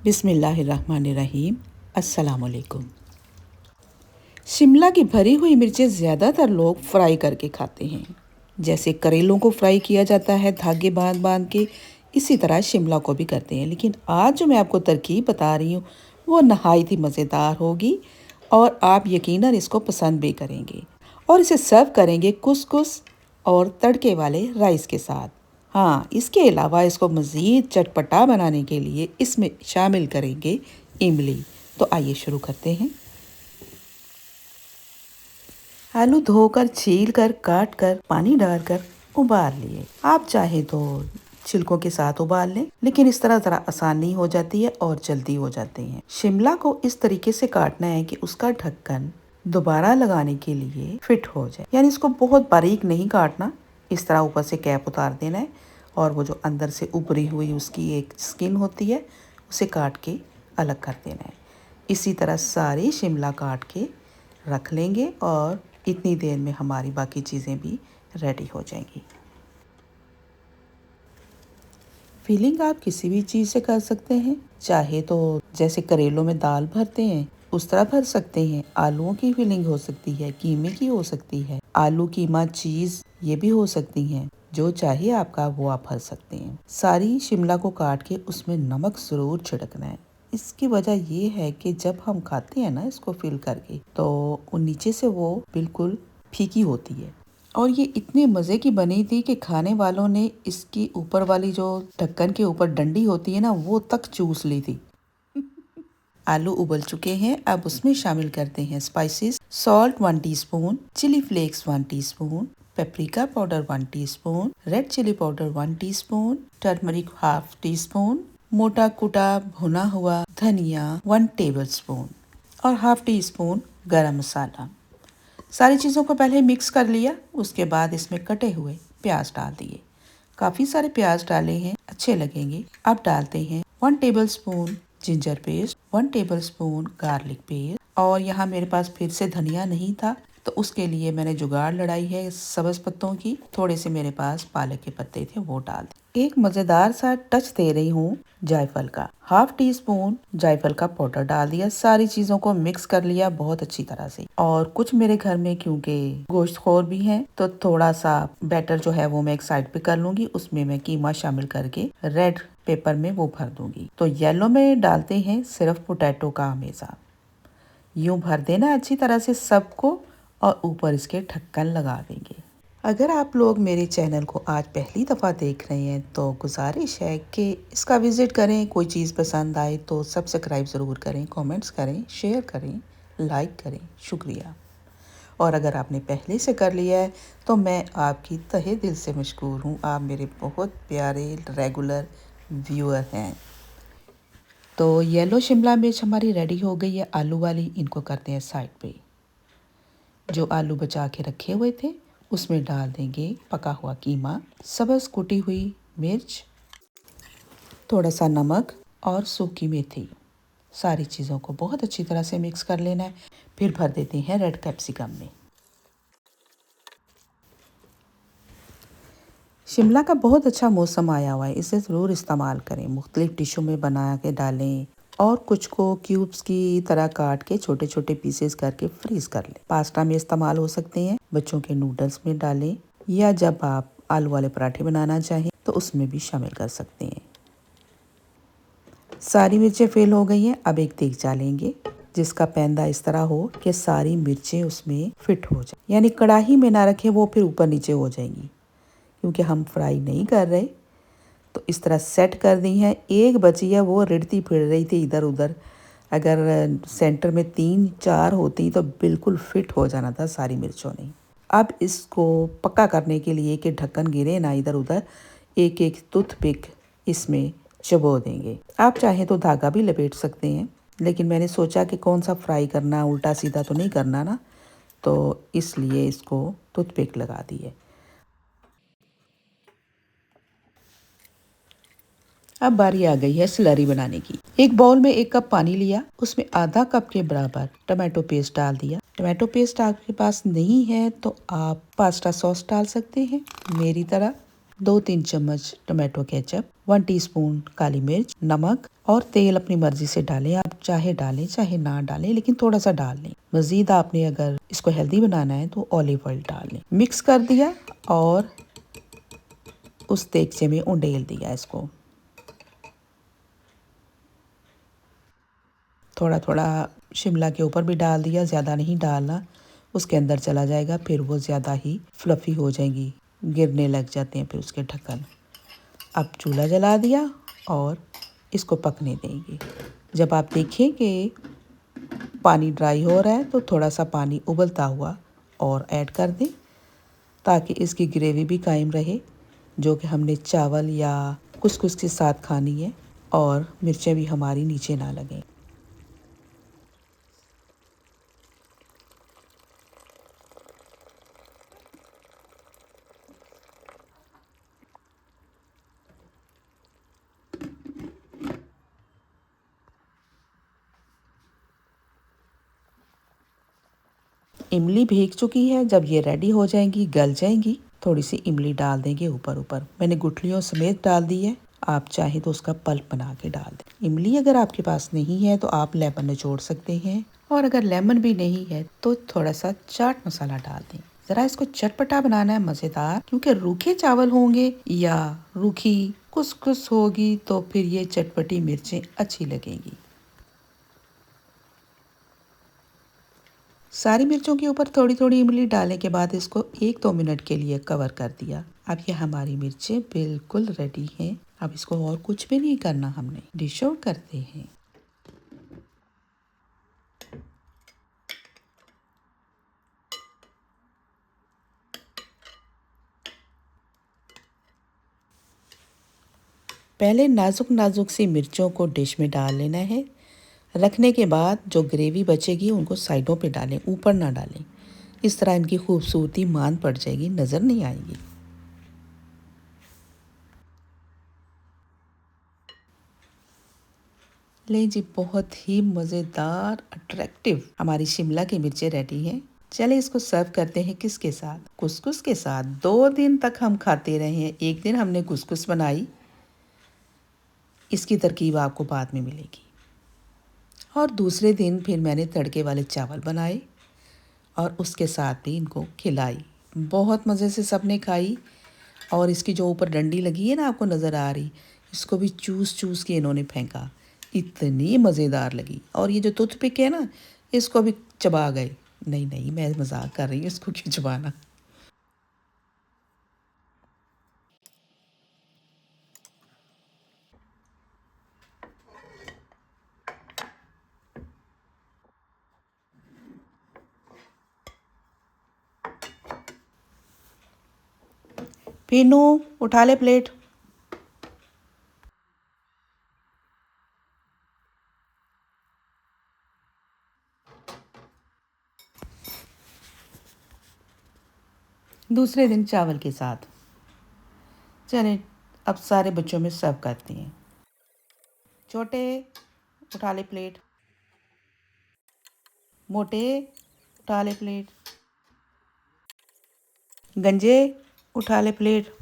बिस्मिल्लाहिर्रहमानिर्रहीम। अस्सलामुअलैकुम। शिमला की भरी हुई मिर्चें ज़्यादातर लोग फ्राई करके खाते हैं। जैसे करेलों को फ्राई किया जाता है धागे बांध बांध के, इसी तरह शिमला को भी करते हैं। लेकिन आज जो मैं आपको तरकीब बता रही हूँ वो नहायत ही मज़ेदार होगी और आप यकीनन इसको पसंद भी करेंगे। और इसे सर्व करेंगे कुसकुस और तड़के वाले राइस के साथ। हाँ, इसके अलावा इसको मज़ीद चटपटा बनाने के लिए इसमें शामिल करेंगे इमली। तो आइए शुरू करते हैं। आलू धोकर, छीलकर, काटकर, पानी डालकर उबाल लिए। आप चाहे तो छिलकों के साथ उबाल लें, लेकिन इस तरह ज़रा आसानी हो जाती है और जल्दी हो जाते हैं। शिमला को इस तरीके से काटना है कि उसका ढक्कन दोबारा लगाने के लिए फिट हो जाए। यानी इसको बहुत बारीक नहीं काटना, इस तरह ऊपर से कैप उतार देना है और वो जो अंदर से उभरी हुई उसकी एक स्किन होती है उसे काट के अलग कर देना है। इसी तरह सारी शिमला काट के रख लेंगे और इतनी देर में हमारी बाकी चीज़ें भी रेडी हो जाएंगी। फिलिंग आप किसी भी चीज़ से कर सकते हैं, चाहे तो जैसे करेलों में दाल भरते हैं उस तरह भर सकते हैं। आलूओं की फिलिंग हो सकती है, कीमे की हो सकती है, आलू कीमा चीज़ ये भी हो सकती हैं। जो चाहिए आपका वो आप भर सकते हैं। सारी शिमला को काट के उसमें नमक ज़रूर छिड़कना है। इसकी वजह ये है कि जब हम खाते हैं ना इसको फिल करके, तो वो नीचे से वो बिल्कुल फीकी होती है। और ये इतने मज़े की बनी थी कि खाने वालों ने इसकी ऊपर वाली जो ढक्कन के ऊपर डंडी होती है ना वो तक चूस ली थी। आलू उबल चुके हैं, अब उसमें शामिल करते हैं spices. Salt 1 teaspoon, chilli flakes 1 teaspoon, paprika powder 1 teaspoon, red chilli powder 1 teaspoon, turmeric half teaspoon, मोटा कुटा भुना हुआ धनिया 1 टेबलस्पून और हाफ टी स्पून गरम मसाला। सारी चीज़ों को पहले मिक्स कर लिया, उसके बाद इसमें कटे हुए प्याज डाल दिए। काफ़ी सारे प्याज डाले हैं, अच्छे लगेंगे। अब डालते हैं 1 tablespoon ginger paste, 1 tablespoon garlic paste और यहाँ मेरे पास फिर से धनिया नहीं था तो उसके लिए मैंने जुगाड़ लड़ाई है सब्ज़ पत्तों की। थोड़े से मेरे पास पालक के पत्ते थे वो डाल दिए। एक मज़ेदार सा टच दे रही हूँ जायफल का। हाफ टी स्पून जायफल का पाउडर डाल दिया। सारी चीज़ों को मिक्स कर लिया बहुत अच्छी तरह से। और कुछ मेरे घर में क्योंकि गोश्तखोर भी हैं तो थोड़ा सा बैटर जो है वो मैं एक साइड पे कर लूंगी। उसमें मैं कीमा शामिल करके रेड पेपर में वो भर दूंगी। तो येलो में डालते हैं सिर्फ पोटैटो का हमेशा। यूं भर देना अच्छी तरह से सबको और ऊपर इसके ढक्कन लगा देंगे। अगर आप लोग मेरे चैनल को आज पहली दफ़ा देख रहे हैं तो गुजारिश है कि इसका विज़िट करें। कोई चीज़ पसंद आए तो सब्सक्राइब ज़रूर करें, कमेंट्स करें, शेयर करें, लाइक करें। शुक्रिया। और अगर आपने पहले से कर लिया है तो मैं आपकी तहे दिल से मशकूर हूँ। आप मेरे बहुत प्यारे रेगुलर व्यूअर हैं। तो येलो शिमला मिर्च हमारी रेडी हो गई है आलू वाली। इनको करते हैं साइड पे। जो आलू बचा के रखे हुए थे उसमें डाल देंगे पका हुआ कीमा, सब्ज़ कुटी हुई मिर्च, थोड़ा सा नमक और सूखी मेथी। सारी चीज़ों को बहुत अच्छी तरह से मिक्स कर लेना है। फिर भर देते हैं रेड कैप्सिकम में। शिमला का बहुत अच्छा मौसम आया हुआ है, इसे ज़रूर इस्तेमाल करें। मुख्तलिफ डिशों में बना के डालें और कुछ को क्यूब्स की तरह काट के छोटे छोटे पीसेस करके फ्रीज कर लें। पास्ता में इस्तेमाल हो सकते हैं, बच्चों के नूडल्स में डालें या जब आप आलू वाले पराठे बनाना चाहें तो उसमें भी शामिल कर सकते हैं। सारी मिर्चें फेल हो गई हैं। अब एक देगचा लेंगे जिसका पैंदा इस तरह हो कि सारी मिर्चें उसमें फिट हो जाए। यानी कढ़ाई में ना रखें, वो फिर ऊपर नीचे हो जाएंगी क्योंकि हम फ्राई नहीं कर रहे। तो इस तरह सेट कर दी है। एक बची है वो रिड़ती फिर रही थी इधर उधर। अगर सेंटर में 3-4 होती तो बिल्कुल फिट हो जाना था सारी मिर्चों ने। अब इसको पक्का करने के लिए कि ढक्कन गिरे ना इधर उधर, एक एक टूथपिक इसमें चबो देंगे। आप चाहें तो धागा भी लपेट सकते हैं, लेकिन मैंने सोचा कि कौन सा फ्राई करना, उल्टा सीधा तो नहीं करना ना, तो इसलिए इसको टूथपिक लगा दी है। अब बारी आ गई है स्लरी बनाने की। एक बाउल में 1 कप पानी लिया, उसमें आधा कप के बराबर टमाटो पेस्ट डाल दिया। टमाटो पेस्ट आपके पास नहीं है तो आप पास्ता सॉस डाल सकते हैं मेरी तरह। 2-3 चम्मच टोमेटो केचप, 1 टीस्पून काली मिर्च, नमक और तेल अपनी मर्जी से डालें। आप चाहे डालें चाहे ना डालें, लेकिन थोड़ा सा डाल लें। मजीद आपने अगर इसको हेल्दी बनाना है तो ऑलिव ऑयल डाल लें। मिक्स कर दिया और उस देगचे में उंडेल दिया इसको। थोड़ा थोड़ा शिमला के ऊपर भी डाल दिया, ज़्यादा नहीं डालना, उसके अंदर चला जाएगा, फिर वो ज़्यादा ही फ्लफ़ी हो जाएंगी, गिरने लग जाते हैं फिर उसके ढक्कन। अब चूल्हा जला दिया और इसको पकने देंगे। जब आप देखें कि पानी ड्राई हो रहा है तो थोड़ा सा पानी उबलता हुआ और ऐड कर दें, ताकि इसकी ग्रेवी भी कायम रहे, जो कि हमने चावल या कुसकुस के साथ खानी है, और मिर्चें भी हमारी नीचे ना लगें। इमली भीग चुकी है। जब ये रेडी हो जाएंगी, गल जाएंगी, थोड़ी सी इमली डाल देंगे ऊपर ऊपर। मैंने गुठलियों समेत डाल दी है, आप चाहे तो उसका पल्प बना के डाल दें। इमली अगर आपके पास नहीं है तो आप लेमन निचोड़ सकते हैं, और अगर लेमन भी नहीं है तो थोड़ा सा चाट मसाला डाल दें। जरा इसको चटपटा बनाना है, मज़ेदार, क्योंकि रूखे चावल होंगे या रूखी कुसकुस होगी तो फिर ये चटपटी मिर्चें अच्छी लगेंगी। सारी मिर्चों के ऊपर थोड़ी थोड़ी इमली डालने के बाद इसको 1-2 मिनट के लिए कवर कर दिया। अब ये हमारी मिर्चें बिल्कुल रेडी हैं। अब इसको और कुछ भी नहीं करना, हमने डिश आउट करते हैं। पहले नाजुक नाजुक सी मिर्चों को डिश में डाल लेना है। रखने के बाद जो ग्रेवी बचेगी उनको साइडों पे डालें, ऊपर ना डालें। इस तरह इनकी खूबसूरती मान पड़ जाएगी, नज़र नहीं आएगी। ले जी, बहुत ही मज़ेदार अट्रैक्टिव हमारी शिमला की मिर्चें रेडी हैं। चले इसको सर्व करते हैं, किसके साथ? कुसकुस के साथ। 2 दिन तक हम खाते रहे हैं। एक दिन हमने कुसकुस बनाई, इसकी तरकीब आपको बाद में मिलेगी, और दूसरे दिन फिर मैंने तड़के वाले चावल बनाए और उसके साथ भी इनको खिलाई। बहुत मज़े से सबने खाई, और इसकी जो ऊपर डंडी लगी है ना, आपको नज़र आ रही, इसको भी चूस चूस के इन्होंने फेंका। इतनी मज़ेदार लगी। और ये जो टूथपिक है ना, इसको भी चबा गए। नहीं नहीं, मैं मजाक कर रही हूँ, इसको क्यों चबाना। पीनू, उठा ले प्लेट। दूसरे दिन चावल के साथ। चलें, अब सारे बच्चों में सर्व करते हैं। छोटे, उठा ले प्लेट। मोटे, उठा ले प्लेट। गंजे, उठा ले प्लेट।